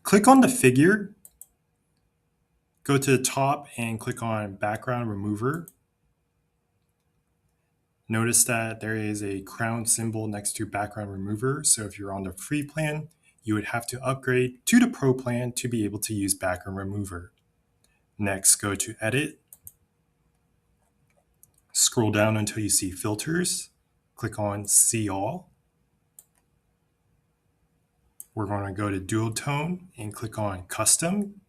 click on the figure, go to the top and click on Background Remover. Notice that there is a crown symbol next to Background Remover. So if you're on the free plan, you would have to upgrade to the Pro plan to be able to use Background Remover. Next, go to Edit. Scroll down until you see Filters. Click on See All. We're going to go to Duotone and click on Custom.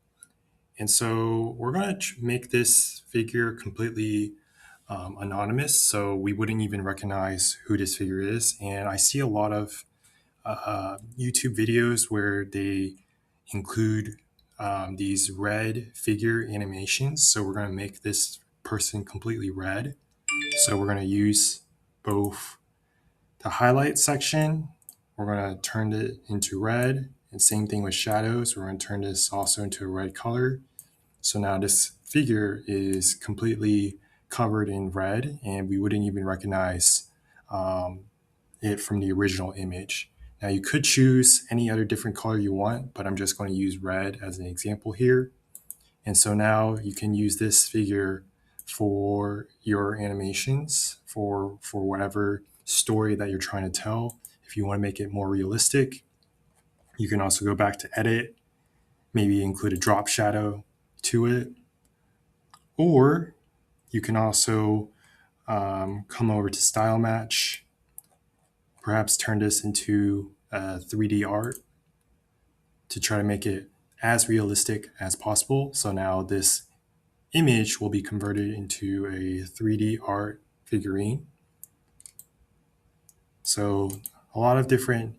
And so we're going to make this figure completely anonymous, so we wouldn't even recognize who this figure is. And I see a lot of YouTube videos where they include these red figure animations. So we're going to make this person completely red. So we're going to use both the highlight section. We're going to turn it into red, and same thing with shadows. We're going to turn this also into a red color. So now this figure is completely covered in red, and we wouldn't even recognize it from the original image. Now you could choose any other different color you want, but I'm just going to use red as an example here. And so now you can use this figure for your animations, for whatever story that you're trying to tell. If you want to make it more realistic, you can also go back to Edit, maybe include a drop shadow to it, or you can also come over to Style Match, perhaps turn this into 3D art to try to make it as realistic as possible. So now this image will be converted into a 3D art figurine. So a lot of different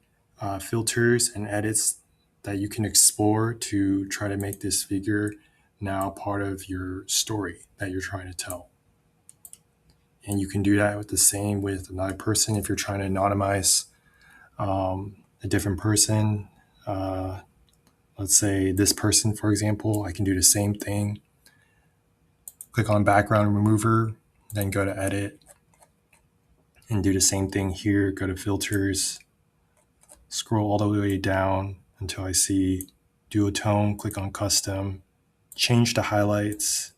filters and edits that you can explore to try to make this figure now part of your story that you're trying to tell. And you can do that with the same with another person if you're trying to anonymize a different person. Let's say this person, for example, I can do the same thing. Click on Background Remover, then go to Edit, and do the same thing here. Go to Filters, scroll all the way down until I see Duotone, click on Custom, change the highlights,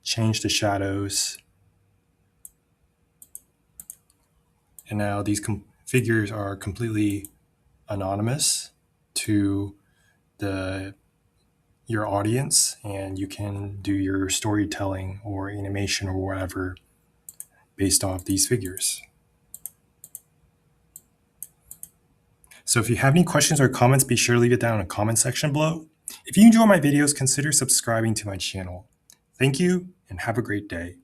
change the shadows. And now these figures are completely anonymous to your audience, and you can do your storytelling or animation or whatever based off these figures. So if you have any questions or comments, be sure to leave it down in the comment section below. If you enjoy my videos, consider subscribing to my channel. Thank you and have a great day.